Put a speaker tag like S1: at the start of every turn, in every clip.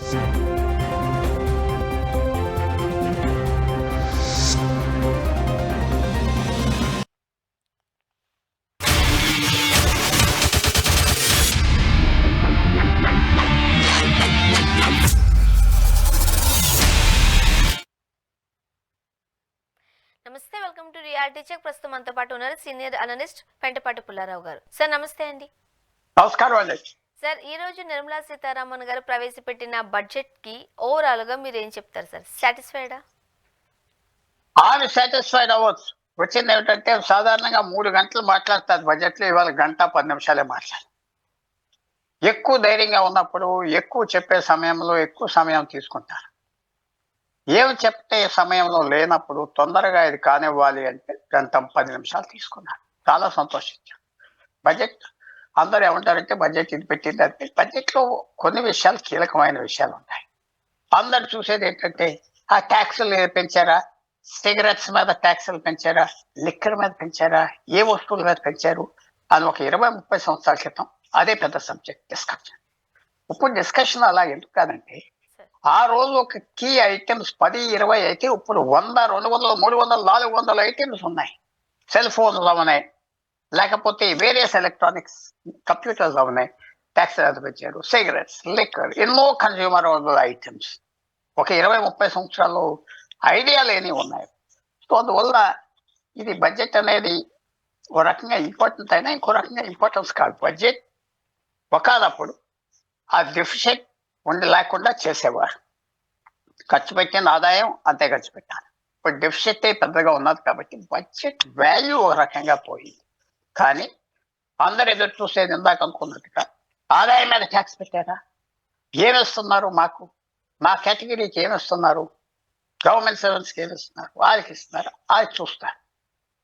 S1: నమస్తే, welcome to reality check. ప్రస్తుతం మనతో పాటు ఉన్నారు సీనియర్ అనలిస్ట్ పెంటపాటి పుల్లారావు గారు. సార్ నమస్తే అండి.
S2: నమస్కారం అండి.
S1: సార్, ఈ రోజు నిర్మలా సీతారామన్ గారు ప్రవేశపెట్టిన బడ్జెట్ కి ఓవరాల్ గా మీరు ఏం చెప్తారు సార్? సాటిస్ఫైడా?
S2: ఆమె సాటిస్ఫైడ్ అవ్వచ్చు. వచ్చింది ఏమిటంటే సాధారణంగా 3 గంటలు మాట్లాడతారు బడ్జెట్లో, ఇవాళ 1:10 నిమిషాలే మాట్లాడారు. ఎక్కువ ధైర్యంగా ఉన్నప్పుడు ఎక్కువ చెప్పే సమయంలో ఎక్కువ సమయం తీసుకుంటారు. ఏమి చెప్తే సమయంలో లేనప్పుడు తొందరగా ఇది కానివ్వాలి అంటే 1:10 నిమిషాలు తీసుకున్నారు. చాలా సంతోషించారు. బడ్జెట్ అందరూ ఏమంటారంటే బడ్జెట్ ఇది పెట్టింది అంటే, బడ్జెట్లో కొన్ని విషయాలు కీలకమైన విషయాలు ఉంటాయి. అందరు చూసేది ఏంటంటే ఆ ట్యాక్సులు పెంచారా, సిగరెట్స్ మీద ట్యాక్సులు పెంచారా, లిక్కర్ మీద పెంచారా, ఏ వస్తువుల మీద పెంచారు అని ఒక 20-30 సంవత్సరాల క్రితం అదే పెద్ద సబ్జెక్ట్ డిస్కషన్. ఇప్పుడు డిస్కషన్ అలా ఎందుకు కాదంటే, ఆ రోజు ఒక కీ ఐటమ్స్ 10-20 అయితే ఇప్పుడు 100, 200, 300, 400 ఐటమ్స్ ఉన్నాయి. సెల్ ఫోన్లు ఉన్నాయి, లేకపోతే వేరియస్ ఎలక్ట్రానిక్స్ కంప్యూటర్స్ ఉన్నాయి. ట్యాక్స్ ఎంత పెంచారు, సిగరెట్స్, లిక్కర్, ఎన్నో కన్జ్యూమర్ ఐటమ్స్ ఒక 20-30 సంవత్సరాలు ఐడియా లేని ఉన్నాయి. సో అందువల్ల ఇది బడ్జెట్ అనేది ఓ రకంగా ఇంపార్టెంట్ అయినా ఇంకో రకంగా ఇంపార్టెన్స్ కాదు. బడ్జెట్ ఒకనప్పుడు ఆ డెఫిషిట్ ఉండి లేకుండా చేసేవారు. ఖర్చు పెట్టిన ఆదాయం అంతే ఖర్చు పెట్టాలి. ఇప్పుడు డెఫిషిట్ పెద్దగా ఉన్నది కాబట్టి బడ్జెట్ వాల్యూ ఒక రకంగా పోయింది. కానీ అందరు ఎదురు చూసేది ఇందాక అనుకున్నట్టుగా ఆదాయం మీద ట్యాక్స్ పెట్టారా, ఏమిస్తున్నారు మాకు, మా కేటగిరీకి ఏమిస్తున్నారు, గవర్నమెంట్ సర్వెంట్స్కి ఏమిస్తున్నారు, వాళ్ళకి ఇస్తున్నారు, అది చూస్తారు.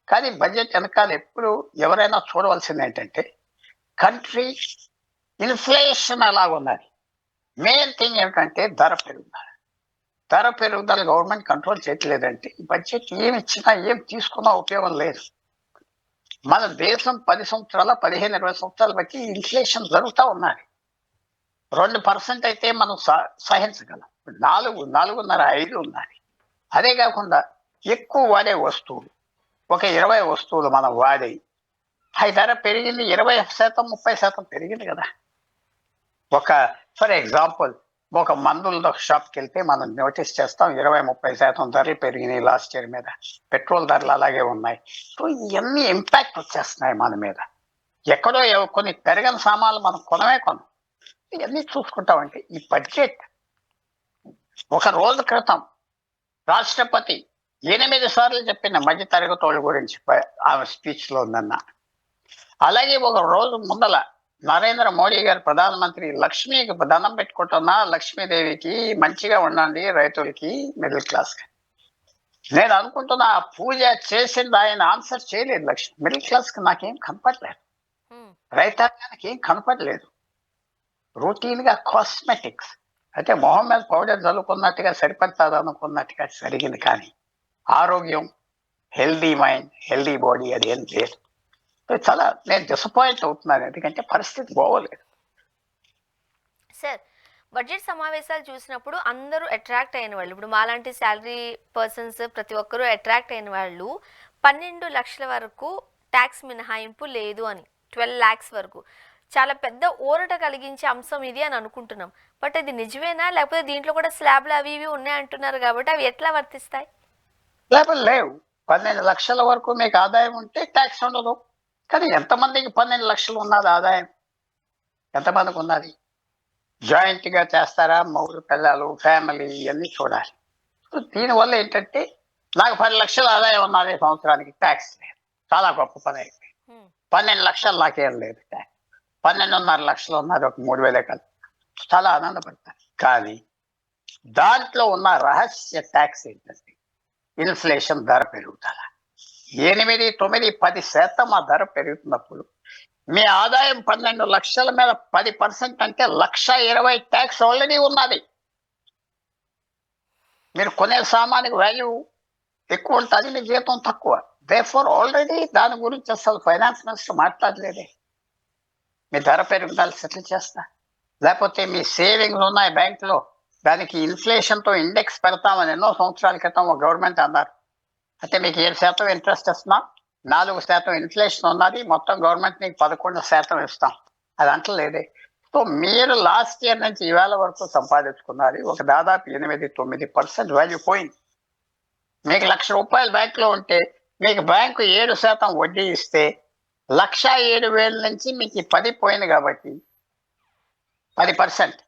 S2: కానీ బడ్జెట్ వెనకాల ఎప్పుడు ఎవరైనా చూడవలసింది ఏంటంటే కంట్రీ ఇన్ఫ్లేషన్ అలాగున్నది. మెయిన్ థింగ్ ఏమిటంటే ధర పెరుగుదల. ధర పెరుగుదల గవర్నమెంట్ కంట్రోల్ చేయట్లేదంటే బడ్జెట్ ఏమి ఇచ్చినా ఏం తీసుకున్నా ఉపయోగం లేదు. మన దేశం 10 సంవత్సరాల 15-20 సంవత్సరాలు బట్టి ఇన్ఫ్లేషన్ జరుగుతూ ఉన్నది. 2% అయితే మనం సహించగలం. 4, 4.5, 5 ఉన్నది. అదే కాకుండా ఎక్కువ వాడే వస్తువులు, ఒక 20 వస్తువులు మనం వాడే అవి ధర పెరిగింది 20%, 30% పెరిగింది కదా. ఒక ఫర్ ఎగ్జాంపుల్ ఒక మందుల షాప్కి వెళ్తే మనం నోటీస్ చేస్తాం 20-30% ధరలు పెరిగినాయి లాస్ట్ ఇయర్ మీద. పెట్రోల్ ధరలు అలాగే ఉన్నాయి. సో ఇవన్నీ ఇంపాక్ట్ వచ్చేస్తున్నాయి మన మీద. ఎక్కడో కొన్ని పెరగని సామాన్లు మనం కొనం. ఇవన్నీ చూసుకుంటామంటే ఈ బడ్జెట్ ఒక రోజు క్రితం రాష్ట్రపతి 8 సార్లు చెప్పిన మధ్య తరగతి వాళ్ళ గురించి ఆమె స్పీచ్లో ఉందన్న. అలాగే ఒక రోజు ముందల నరేంద్ర మోడీ గారు ప్రధానమంత్రి లక్ష్మికి దండం పెట్టుకుంటున్నా, లక్ష్మీదేవికి మంచిగా ఉండండి రైతులకి, మిడిల్ క్లాస్కి. నేను అనుకుంటున్నా ఆ పూజ చేసింది ఆయన ఆన్సర్ చేయలేదు. లక్ష్మి మిడిల్ క్లాస్కి నాకేం కనపడలేదు, రైతాంగానికి ఏం కనపడలేదు. రొటీన్గా కాస్మెటిక్స్ అంటే మొహం మీద పౌడర్ చల్లుకున్నట్టుగా సరిపడతారు అనుకున్నట్టుగా జరిగింది. కానీ ఆరోగ్యం, హెల్దీ మైండ్, హెల్దీ బాడీ అది ఏం లేదు. చాలా నేను డిసప్పాయింట్ అవుతున్నాను, ఎందుకంటే పరిస్థితి బాగోలేదు.
S1: సార్, బడ్జెట్ సమావేశాలు చూసినప్పుడు అందరూ అట్రాక్ట్ అయిన వాళ్ళు, ఇప్పుడు మాలాంటి శాలరీ పర్సన్స్ ప్రతి ఒక్కరూ అట్రాక్ట్ అయిన వాళ్ళు 12 లక్షల వరకు ట్యాక్స్ మినహాయింపు లేదు అని, 12 lakhs వరకు చాలా పెద్ద ఊరట కలిగించే అంశం ఇది అని అనుకుంటున్నాం. బట్ అది నిజమేనా, లేకపోతే దీంట్లో కూడా స్లాబ్లు అవి ఇవి ఉన్నాయంటున్నారు కాబట్టి అవి ఎట్లా వర్తిస్తాయి?
S2: స్లాబులు లేవు. 12 లక్షల వరకు మీకు ఆదాయం ఉంటే ట్యాక్స్ ఉండదు. కానీ ఎంతమందికి 12 లక్షలు ఉన్నది ఆదాయం, ఎంతమందికి ఉన్నది? జాయింట్గా చేస్తారా, మౌరు పిల్లలు, ఫ్యామిలీ ఇవన్నీ చూడాలి. దీనివల్ల ఏంటంటే నాకు 10 లక్షల ఆదాయం ఉన్నది సంవత్సరానికి, ట్యాక్స్ లేదు, చాలా గొప్ప పని అయిపోయింది. 12 లక్షలు నాకేం లేదు ట్యాక్స్, 12.5 లక్షలు ఉన్నది ఒక 3,000 కదా, చాలా ఆనందపడతాను. కానీ దాంట్లో ఉన్న రహస్య ట్యాక్స్ ఏంటంటే ఇన్ఫ్లేషన్, ధర పెరుగుదల. 8, 9, 10% ఆ ధర పెరుగుతున్నప్పుడు మీ ఆదాయం 12 లక్షల మీద 10% అంటే 1,20,000 ట్యాక్స్ ఆల్రెడీ ఉన్నది. మీరు కొనే సామానికి వాల్యూ ఎక్కువ ఉంటుంది, మీ జీతం తక్కువ. దేర్ఫోర్ ఆల్రెడీ దాని గురించి అసలు ఫైనాన్స్ మినిస్టర్ మాట్లాడలేదే. మీ ధర పెరుగుదల సెటిల్ చేస్తా, లేకపోతే మీ సేవింగ్స్ ఉన్నాయి బ్యాంకులో దానికి ఇన్ఫ్లేషన్తో ఇండెక్స్ పెడతామని ఎన్నో సంవత్సరాల క్రితం ఒక గవర్నమెంట్ అన్నారు. అయితే మీకు 7% ఇంట్రెస్ట్ ఇస్తున్నాం, 4% ఇన్ఫ్లేషన్ ఉన్నది, మొత్తం గవర్నమెంట్ నీకు 11% ఇస్తాం. అది అంటలేదే. సో మీరు లాస్ట్ ఇయర్ నుంచి ఇవాళ వరకు సంపాదించుకున్నది ఒక దాదాపు 8-9% వాల్యూ పోయింది. మీకు ₹1,00,000 బ్యాంకులో ఉంటే మీకు బ్యాంకు 7% వడ్డీ ఇస్తే 1,07,000 నుంచి మీకు 10 పోయింది కాబట్టి 10%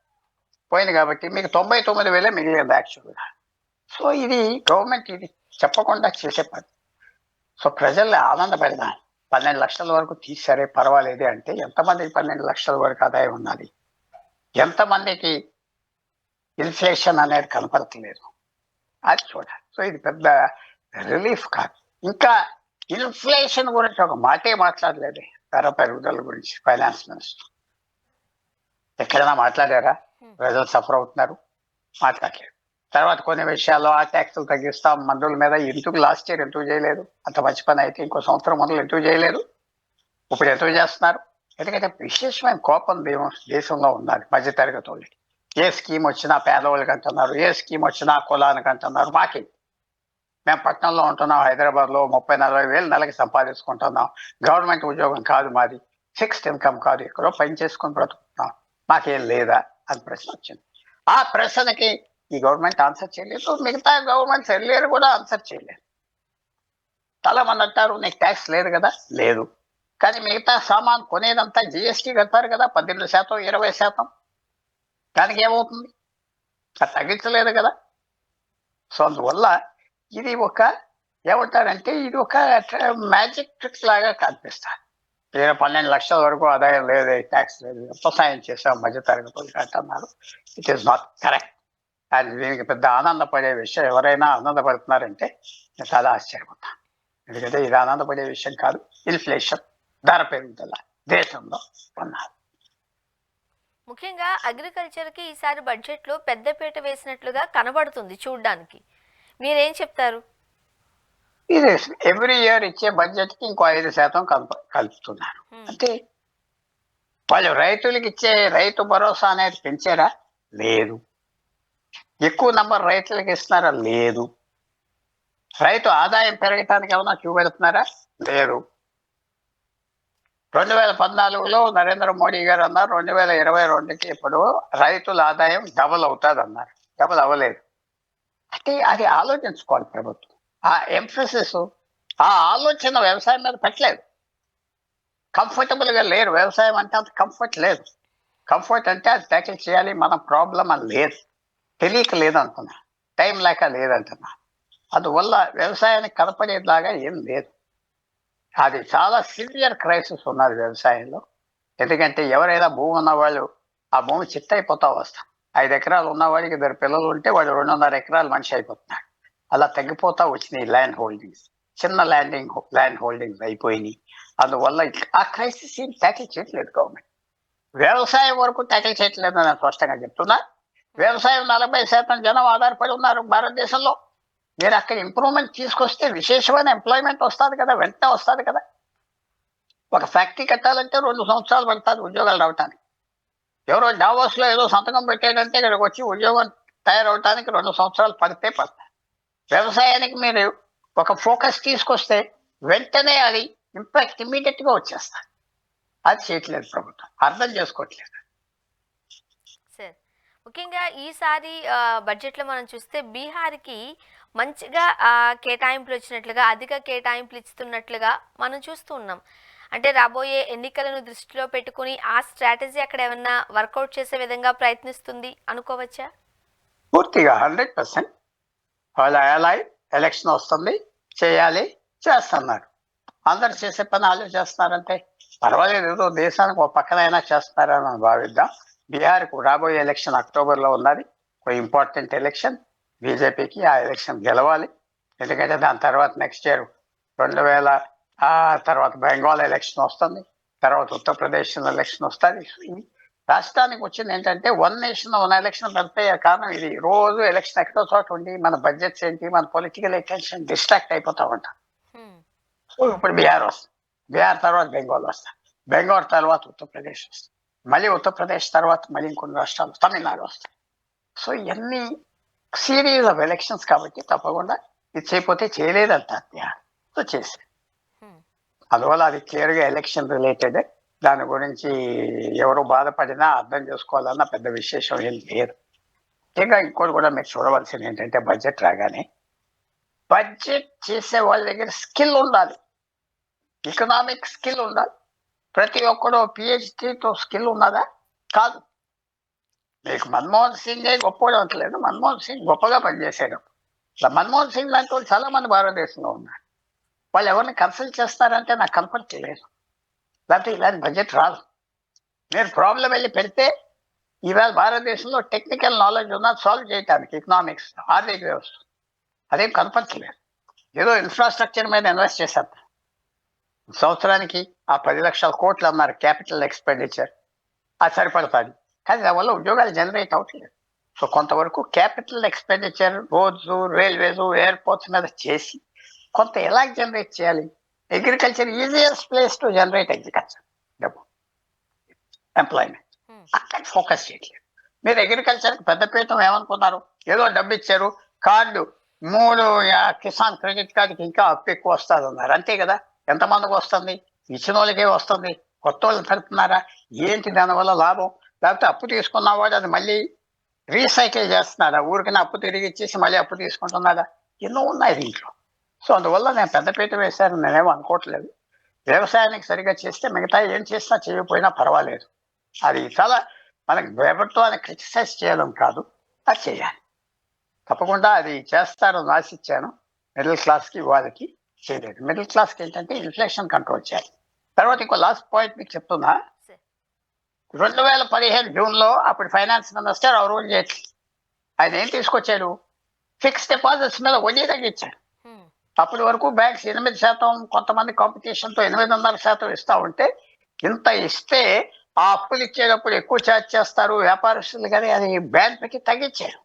S2: పోయింది కాబట్టి మీకు 99,000 మిగిలింది యాక్చువల్గా. సో ఇది గవర్నమెంట్ ఇది చెప్పకుండా చేసే పని. సో ప్రజల్ని ఆనందపెడదాం. 12 లక్షల వరకు తీసారే పర్వాలేదు అంటే ఎంతమందికి 12 లక్షల వరకు ఆదాయం ఉన్నది, ఎంతమందికి ఇన్ఫ్లేషన్ అనేది కనపడట్లేదు, అది చూడాలి. సో ఇది పెద్ద రిలీఫ్ కాదు. ఇంకా ఇన్ఫ్లేషన్ గురించి ఒక మాటే మాట్లాడలేదు, ధర పెరుగుదల గురించి ఫైనాన్స్ మినిస్టర్ ఎక్కడైనా మాట్లాడారా? ప్రజలు సఫర్ అవుతున్నారు, మాట్లాడలేదు. తర్వాత కొన్ని విషయాల్లో ఆ ట్యాక్సులు తగ్గిస్తాం, మందుల మీద ఎందుకు లాస్ట్ ఇయర్ ఎందుకు చేయలేదు, అంత మంచి పని అయితే ఇంకో సంవత్సరం మొదలు ఎందుకు చేయలేదు, ఇప్పుడు ఎందుకు చేస్తున్నారు? ఎందుకంటే విశేషమైన కోపం దేశంలో ఉన్నది మధ్యతరగతి వాళ్ళకి. ఏ స్కీమ్ వచ్చినా పేదవాళ్ళకి అంటున్నారు, ఏ స్కీమ్ వచ్చినా కులానికి అంటున్నారు. మాకి మేము పట్టణంలో ఉంటున్నాం, హైదరాబాద్లో 30-40 వేలు నెలకి సంపాదించుకుంటున్నాం, గవర్నమెంట్ ఉద్యోగం కాదు మాది, ఫిక్స్డ్ ఇన్కమ్ కాదు, ఎక్కడో పని చేసుకొని బ్రతుకుతున్నాం, మాకేం లేదా అని ప్రశ్న వచ్చింది. ఆ ప్రశ్నకి ఈ గవర్నమెంట్ ఆన్సర్ చేయలేదు, మిగతా గవర్నమెంట్స్ వెళ్ళారు కూడా ఆన్సర్ చేయలేదు. చాలా మంది అంటారు నీకు ట్యాక్స్ లేదు కదా, లేదు, కానీ మిగతా సామాన్ కొనేదంతా జిఎస్టీ కడతారు కదా, 18%, 20%, దానికి ఏమవుతుంది? అది తగ్గించలేదు కదా. సో అందువల్ల ఇది ఒక ఏమంటారంటే ఇది ఒక మ్యాజిక్ ట్రిక్ లాగా కనిపిస్తారు. 12 లక్షల వరకు ఆదాయం లేదు, ట్యాక్స్ లేదు, ఎంత సాయం చేసాం మధ్యతరగతి అంటున్నారు. It is not correct. అది దీనికి పెద్ద ఆనందపడే విషయం. ఎవరైనా ఆనందపడుతున్నారంటే నేను చాలా ఆశ్చర్యపోతాను. ఎందుకంటే ఇది ఆనందపడే విషయం కాదు. ఇన్ఫ్లేషన్, ధర పెరుగుదల దేశంలో ఉన్నారు.
S1: ముఖ్యంగా అగ్రికల్చర్కి ఈసారి బడ్జెట్లో పెద్దపీట వేసినట్లుగా కనబడుతుంది చూడ్డానికి. మీరేం చెప్తారు?
S2: ఇది ఎవ్రీ ఇయర్ ఇచ్చే బడ్జెట్కి ఇంకో 5% కలుపుతున్నారు. అంటే వాళ్ళు రైతులకు ఇచ్చే రైతు భరోసా అనేది పెంచారా? లేదు. ఎక్కువ నంబర్ రైతులకు ఇస్తున్నారా? లేదు. రైతు ఆదాయం పెరగటానికి ఏమన్నా చూపెడుతున్నారా? లేదు. 2014లో నరేంద్ర మోడీ గారు అన్నారు 2022కి ఇప్పుడు రైతుల ఆదాయం డబుల్ అవుతుంది అన్నారు. డబుల్ అవ్వలేదు. అంటే అది ఆలోచించుకోవాలి ప్రభుత్వం. ఆ ఎంఫసిస్, ఆ ఆలోచన వ్యవసాయం మీద పెట్టలేదు. కంఫర్టబుల్గా లేరు. వ్యవసాయం అంటే అంత కంఫర్ట్ లేదు. కంఫర్ట్ అంటే అది ట్యాకిల్ చేయాలి, మన ప్రాబ్లం అని లేదు, తెలియక లేదంటున్నా, టైం లేక లేదంటున్నా. అందువల్ల వ్యవసాయానికి కనపడేలాగా ఏం లేదు. అది చాలా సివియర్ క్రైసిస్ ఉన్నది వ్యవసాయంలో. ఎందుకంటే ఎవరైనా భూమి ఉన్నవాళ్ళు ఆ భూమి చిత్తైపోతా వస్తాం. 5 ఎకరాలు ఉన్నవాడికి 2 పిల్లలు ఉంటే వాడు 2.5 ఎకరాలు మనిషి అయిపోతున్నాడు. అలా తగ్గిపోతా వచ్చినాయి ల్యాండ్ హోల్డింగ్స్. చిన్న ల్యాండ్ హోల్డింగ్స్ అయిపోయినాయి. అందువల్ల ఆ క్రైసిస్ ఏం ట్యాకిల్ చేయట్లేదు గవర్నమెంట్. వ్యవసాయం వరకు ట్యాకిల్ చేయట్లేదు నేను స్పష్టంగా చెప్తున్నా. వ్యవసాయం 40% జనం ఆధారపడి ఉన్నారు భారతదేశంలో. మీరు అక్కడ ఇంప్రూవ్మెంట్ తీసుకొస్తే విశేషమైన ఎంప్లాయ్మెంట్ వస్తుంది కదా, వెంటనే వస్తుంది కదా. ఒక ఫ్యాక్టరీ కట్టాలంటే 2 సంవత్సరాలు పడుతుంది ఉద్యోగాలు రావటానికి. ఎవరో డావోస్లో ఏదో సంతకం పెట్టాడంటే ఇక్కడికి వచ్చి ఉద్యోగం తయారవటానికి 2 సంవత్సరాలు పడతాయి. వ్యవసాయానికి మీరు ఒక ఫోకస్ తీసుకొస్తే వెంటనే అది ఇంపాక్ట్ ఇమీడియట్గా వచ్చేస్తారు. అది చేయట్లేదు ప్రభుత్వం, అర్థం చేసుకోవట్లేదు.
S1: సార్, ముఖ్యంగా ఈసారి బడ్జెట్లో మనం చూస్తే బీహార్కి మంచిగా కేటాయింపులు వచ్చినట్లుగా, అధిక కేటాయింపులు ఇస్తున్నట్లుగా మనం చూస్తూ ఉన్నాం. అంటే రాబోయే ఎన్నికలను దృష్టిలో పెట్టుకుని ఆ స్ట్రాటజీ అక్కడ ఏమన్నా వర్కౌట్ చేసే విధంగా ప్రయత్నిస్తుంది అనుకోవచ్చా?
S2: పూర్తిగా 100%. వాళ్ళ ఎలక్షన్ వస్తుంది, చేయాలి, చేస్తున్నారు. అందరు చేసే పని వాళ్ళు చేస్తున్నారంటే పర్వాలేదు, ఏదో దేశానికి ఒక పక్కనైనా చేస్తున్నారని భావిద్దాం. బీహార్కు రాబోయే ఎలక్షన్ అక్టోబర్లో ఉన్నది, ఒక ఇంపార్టెంట్ ఎలక్షన్. బీజేపీకి ఆ ఎలక్షన్ గెలవాలి. ఎందుకంటే దాని తర్వాత నెక్స్ట్ ఇయర్ 2000 తర్వాత బెంగాల్ ఎలక్షన్ వస్తుంది, తర్వాత ఉత్తరప్రదేశ్ ఎలక్షన్ వస్తుంది. రాష్ట్రానికి వచ్చింది ఏంటంటే 1 నేషన్ 1 ఎలక్షన్ పెడితే కారణం ఇది. రోజు ఎలక్షన్ ఎక్కడో చోట ఉండి మన బడ్జెట్స్ ఏంటి, మన పొలిటికల్ అటెన్షన్ డిస్ట్రాక్ట్ అయిపోతా ఉంటాం. సో ఇప్పుడు బీహార్ వస్తుంది, బీహార్ తర్వాత బెంగాల్ వస్తుంది, బెంగాల్ తర్వాత ఉత్తరప్రదేశ్ వస్తుంది, మళ్ళీ ఉత్తరప్రదేశ్ తర్వాత మళ్ళీ ఇంకొన్ని రాష్ట్రాలు, తమిళనాడు వస్తాయి. సో ఇవన్నీ సిరీస్ ఆఫ్ ఎలక్షన్స్ కాబట్టి తప్పకుండా ఇది చేయకపోతే చేయలేదంట సో చేశారు. అందువల్ల అది క్లియర్గా ఎలక్షన్ రిలేటెడ్. దాని గురించి ఎవరు బాధపడినా అర్థం చేసుకోవాలన్న పెద్ద విశేషం ఏం లేదు. ఇంకా ఇంకోటి కూడా మీరు చూడవలసింది ఏంటంటే బడ్జెట్ రాగానే బడ్జెట్ చేసే వాళ్ళ దగ్గర స్కిల్ ఉండాలి, ఎకనామిక్ స్కిల్ ఉండాలి. ప్రతి ఒక్కడు పిహెచ్డితో స్కిల్ ఉన్నదా? కాదు. మీకు మన్మోహన్ సింగ్ గొప్పగా అంటలేదు, మన్మోహన్ సింగ్ గొప్పగా పనిచేశాడు. మన్మోహన్ సింగ్ లాంటి వాళ్ళు చాలా మంది భారతదేశంలో ఉన్నారు. వాళ్ళు ఎవరిని కన్సల్ట్ చేస్తారంటే నాకు కనపడలేదు. లేకపోతే ఇలాంటి బడ్జెట్ రాదు. మీరు ప్రాబ్లం వెళ్ళి పెడితే ఈవేళ భారతదేశంలో టెక్నికల్ నాలెడ్జ్ ఉన్న సాల్వ్ చేయడానికి ఎకనామిక్స్, ఆర్థిక వ్యవస్థ అదేం కనపడలేదు. ఏదో ఇన్ఫ్రాస్ట్రక్చర్ మీద ఇన్వెస్ట్ చేశారు. సంవత్సరానికి ఆ 10 లక్షల కోట్లు అన్నారు క్యాపిటల్ ఎక్స్పెండిచర్, అది సరిపడుతుంది. కానీ దానివల్ల ఉద్యోగాలు జనరేట్ అవ్వట్లేదు. సో కొంతవరకు capital expenditure roads, railways, airports మీద చేసి కొంత ఎలా జనరేట్ చేయాలి? Agriculture easiest place to generate agriculture employment. అక్కడ ఫోకస్ చేయట్లేదు. మీరు అగ్రికల్చర్కి పెద్దపీఠం ఏమనుకున్నారు? ఏదో డబ్బు ఇచ్చారు, కార్డు 3 కిసాన్ క్రెడిట్ కార్డుకి ఇంకా అప్పు ఎక్కువ వస్తుంది అన్నారు. అంతే కదా. ఎంతమందికి వస్తుంది? ఇచ్చిన వాళ్ళకే వస్తుంది. కొత్త వాళ్ళని పెడుతున్నారా ఏంటి? దానివల్ల లాభం. లేకపోతే అప్పు తీసుకున్నవాడు అది మళ్ళీ రీసైకిల్ చేస్తున్నాడా? ఊరికైనా అప్పు తిరిగి ఇచ్చేసి మళ్ళీ అప్పు తీసుకుంటున్నాడా? ఎన్నో ఉన్నాయి దీంట్లో. సో అందువల్ల నేను పెద్దపీట వేశాను నేనేమో అనుకోవట్లేదు. వ్యవసాయానికి సరిగా చేస్తే మిగతా ఏం చేసినా చేయకపోయినా పర్వాలేదు. అది చాలా మనకి ప్రభుత్వాన్ని క్రిటిసైజ్ చేయడం కాదు, అది చేయాలి. తప్పకుండా అది చేస్తారని ఆశించాను. మిడిల్ క్లాస్కి వాళ్ళకి చేయలేదు. మిడిల్ క్లాస్కి ఏంటంటే ఇన్ఫ్లేషన్ కంట్రోల్ చేయాలి. తర్వాత ఇంకో లాస్ట్ పాయింట్ మీకు చెప్తున్నా. 2015 జూన్లో అప్పుడు ఫైనాన్స్ మినిస్టర్ అరుణ్ జైట్లీ ఆయన ఏం తీసుకొచ్చాడు? ఫిక్స్డ్ డిపాజిట్స్ మీద వడ్డీ తగ్గించాడు. అప్పటి వరకు బ్యాంక్స్ 8%, కొంతమంది కాంపిటీషన్తో 8.5% ఇస్తా ఉంటే, ఇంత ఇస్తే ఆ అప్పులు ఇచ్చేటప్పుడు ఎక్కువ ఛార్జ్ చేస్తారు వ్యాపారస్తులు, కానీ అది బ్యాంక్ పెట్టి తగ్గించారు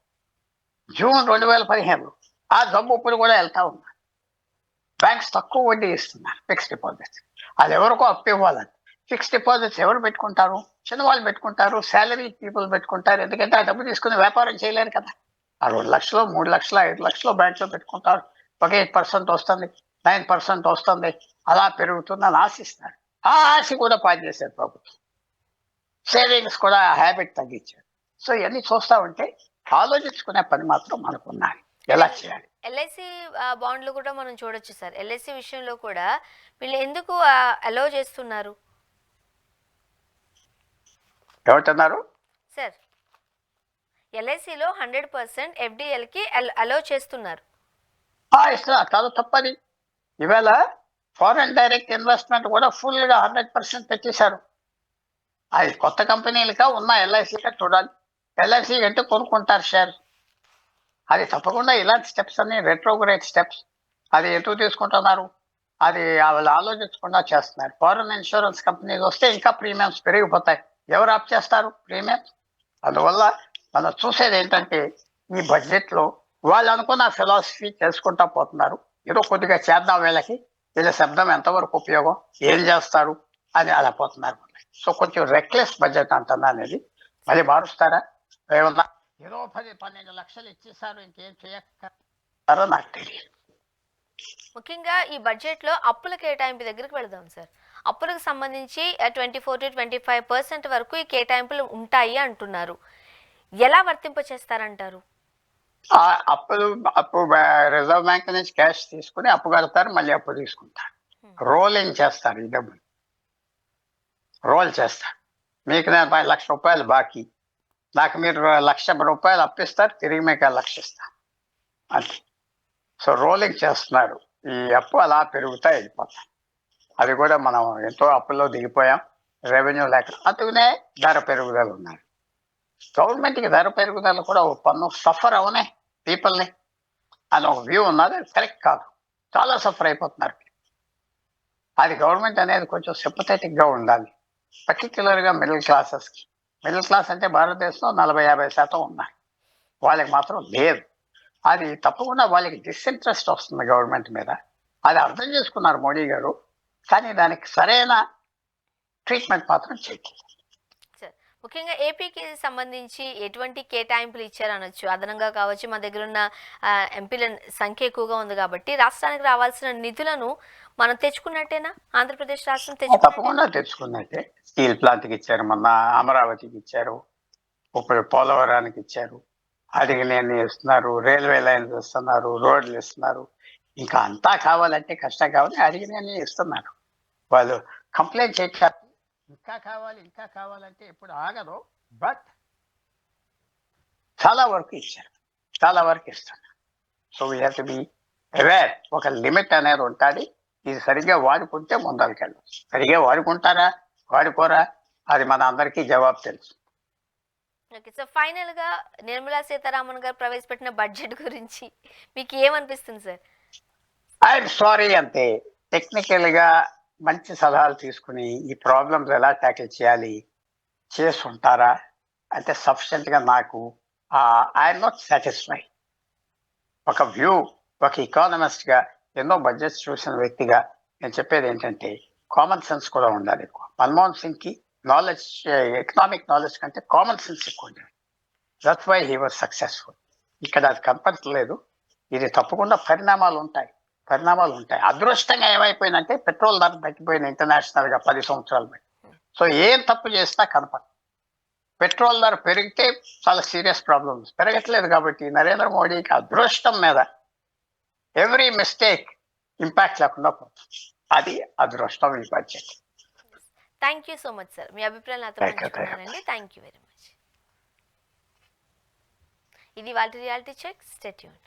S2: జూన్ 2015. ఆ జబ్బు ఇప్పుడు కూడా వెళ్తా ఉన్నారు. బ్యాంక్స్ తక్కువ వడ్డీ ఇస్తున్నారు ఫిక్స్డ్ డిపాజిట్స్. అది ఎవరికో అప్పు ఇవ్వాలని. ఫిక్స్డ్ డిపాజిట్స్ ఎవరు పెట్టుకుంటారు? చిన్నవాళ్ళు పెట్టుకుంటారు, శాలరీ పీపుల్ పెట్టుకుంటారు. ఎందుకంటే ఆ డబ్బు తీసుకుని వ్యాపారం చేయలేరు కదా. ఆ 2 లక్షలు, 3 లక్షలు, 5 లక్షలు బ్యాంక్లో పెట్టుకుంటారు. ఒక 8% వస్తుంది, 9% వస్తుంది, అలా పెరుగుతుందని ఆశిస్తారు. ఆ ఆశ కూడా పనిచేశారు ప్రభుత్వం. సేవింగ్స్ కూడా హ్యాబిట్ తగ్గించారు. సో ఇవన్నీ చూస్తూ ఉంటే ఆలోచించుకునే పని మాత్రం మనకున్నాయి, ఎలా చేయాలి.
S1: ఎల్ఐసి బాండ్లు కూడా మనం చూడొచ్చు సార్. ఎల్ఐసి విషయంలో కూడా వీళ్ళు ఎందుకు అలో చేస్తున్నారు
S2: ఏమంటున్నారు
S1: సార్? ఎల్ఐసిలో 100% ఎఫ్డిఎల్కి అలో చేస్తున్నారు.
S2: ఇస్తున్నారు, చాలా తప్పది. ఈవేళ ఫారెన్ డైరెక్ట్ ఇన్వెస్ట్మెంట్ కూడా ఫుల్గా 100% పెట్టేశారు. అది కొత్త కంపెనీలుగా ఉన్న ఎల్ఐసిగా చూడాలి. ఎల్ఐసి అంటే కొనుక్కుంటారు షేర్. అది తప్పకుండా ఇలాంటి స్టెప్స్ అన్ని రెట్రోగ్రేడ్ స్టెప్స్. అది ఎందుకు తీసుకుంటున్నారు? అది వాళ్ళు ఆలోచించకుండా చేస్తున్నారు. ఫారెన్ ఇన్సూరెన్స్ కంపెనీస్ వస్తే ఇంకా ప్రీమియమ్స్ పెరిగిపోతాయి. ఎవరు ఆప్ చేస్తారు ప్రీమియమ్స్? అందువల్ల మనం చూసేది ఏంటంటే ఈ బడ్జెట్లో వాళ్ళు అనుకున్న ఫిలాసఫీ చేసుకుంటా పోతున్నారు. ఏదో కొద్దిగా చేద్దాం, వీళ్ళ శబ్దం ఎంతవరకు ఉపయోగం, ఏం చేస్తారు అని అలా పోతున్నారు. సో కొంచెం రెక్లెస్ బడ్జెట్ అంటున్నా అనేది. మళ్ళీ మారుస్తారా? ఏమన్నా ఏదో 10-12 లక్షలు ఇచ్చేసారు, ఇంకేం చేయక్కర్లేదో నాకు తెలియదు.
S1: ముఖ్యంగా ఈ బడ్జెట్లో అప్పుల కేటాయింపు దగ్గరికి వెళదాం సార్. అప్పులకు సంబంధించి 24-25% వరకు ఈ కేటాయింపులు ఉంటాయి అంటున్నారు. ఎలా వర్తింప చేస్తారంటారు?
S2: అప్పు రిజర్వ్ బ్యాంక్ నుంచి క్యాష్ తీసుకుని అప్పు కడతారు, మళ్ళీ అప్పు తీసుకుంటారు. రోలింగ్ చేస్తారు. ఈ డబ్బులు రోల్ చేస్తారు. మీకు నేను 10 లక్షల రూపాయలు బాకీ, నాకు మీరు 1,00,000 రూపాయలు అప్పిస్తారు, తిరిగి మీకు 1,00,000 ఇస్తాను అంతే. సో రోలింగ్ చేస్తున్నారు. ఈ అప్పు అలా పెరుగుతా వెళ్ళిపోతాం. అది కూడా మనం ఎంతో అప్పుల్లో దిగిపోయాం, రెవెన్యూ లేక. అందుకనే ధర పెరుగుదల ఉన్నాయి. గవర్నమెంట్కి ధర పెరుగుదల కూడా ఒక పన్ను సఫర్ అవునే పీపుల్ని అని ఒక వ్యూ ఉన్నది. కరెక్ట్ కాదు, చాలా సఫర్ అయిపోతున్నారు. అది గవర్నమెంట్ అనేది కొంచెం సింపథెటిక్గా ఉండాలి, పర్టిక్యులర్గా మిడిల్ క్లాసెస్కి. మిడిల్ క్లాస్ అంటే భారతదేశంలో 40-50% ఉన్నారు, వాళ్ళకి మాత్రం లేదు. అది తప్పకుండా వాళ్ళకి డిస్ఇంట్రెస్ట్ వస్తుంది గవర్నమెంట్ మీద. అది అర్థం చేసుకున్నారు మోడీ గారు, కానీ దానికి సరైన ట్రీట్మెంట్ మాత్రం చేయట్లేదు.
S1: ముఖ్యంగా ఏపీకి సంబంధించి ఎటువంటి కేటాయింపులు ఇచ్చారనొచ్చు. అదనంగా కావచ్చు, మన దగ్గరున్న ఎంపీల సంఖ్య ఎక్కువగా ఉంది కాబట్టి, రాష్ట్రానికి రావాల్సిన నిధులను మనం తెచ్చుకున్నట్టేనా? ఆంధ్రప్రదేశ్ రాష్ట్రం తెచ్చుకున్నట్టేనా?
S2: తప్పకుండా తెచ్చుకున్నట్టే. స్టీల్ ప్లాంట్‌కి ఇచ్చారు, మొన్న అమరావతికి ఇచ్చారు, ఇప్పుడు పోలవరానికి ఇచ్చారు, అడిగినన్ని ఇస్తున్నారు, రైల్వే లైన్స్ ఇస్తున్నారు, రోడ్లు ఇస్తున్నారు. ఇంకా అంతా కావాలంటే కష్టం కాబట్టి అడిగినన్ని ఇస్తున్నారు. వాళ్ళు కంప్లైంట్ చేశారు. ఇంకా కావాలి, ఇంకా కావాలంటే ఎప్పుడు ఆగరు. బట్ చాలా వరకు ఇచ్చారు. చాలా వరకు ఇస్తున్నారు. So we have to be aware. ఒక లిమిట్ అనేది ఉంటుంది. ఇది సరిగ్గా వాడుకుంటే ముందరికెళ్ళచ్చు. సరిగ్గా వాడుకుంటారా, వాడుకోరా, అది మన అందరికీ జవాబు తెలుసు.
S1: ఓకే. సో ఫైనల్‌గా నిర్మలా సీతారామన్ గారు ప్రవేశపెట్టిన బడ్జెట్ గురించి మీకు ఏమనిపిస్తుంది సార్?
S2: ఐఎమ్ సారీ అంతే. టెక్నికల్‌గా మంచి సలహాలు తీసుకుని ఈ ప్రాబ్లమ్స్ ఎలా ట్యాకిల్ చేయాలి చేసుంటారా అంటే సఫిషియెంట్‌గా నాకు ఐఎమ్ నాట్ సాటిస్ఫై. ఒక వ్యూ, ఒక ఎకానమిస్ట్‌గా ఎన్నో బడ్జెట్స్ చూసిన వ్యక్తిగా నేను చెప్పేది ఏంటంటే కామన్ సెన్స్ కూడా ఉండాలి ఎక్కువ. మన్మోహన్ సింగ్‌కి నాలెడ్జ్, ఎకనామిక్ నాలెడ్జ్ కంటే కామన్ సెన్స్ ఎక్కువ ఉండేది. That's why he was successful. ఇక్కడ అది కనపడట్లేదు. ఇది తప్పకుండా పరిణామాలు ఉంటాయి. అదృష్టంగా ఏమైపోయిందంటే పెట్రోల్ ధర తగ్గిపోయింది ఇంటర్నేషనల్‌గా 10 సంవత్సరాలు బట్టి. సో ఏం తప్పు చేసినా కనపడదు. పెట్రోల్ ధర పెరిగితే చాలా సీరియస్ ప్రాబ్లమ్స్. పెరగట్లేదు కాబట్టి నరేంద్ర మోడీకి అదృష్టం మీద ఎవ్రీ మిస్టేక్ ఇంపాక్ట్ లేకుండా పోతుంది. అది అదృష్టం ఈ budget.
S1: Thank you so much sir. మీ అభిప్రాయాలు నాతో
S2: థ్యాంక్ యూ.
S1: పంచుకున్నారండి. Thank you very much. ఇది ఇవాల్టి రియాలిటీ చెక్. Stay tuned.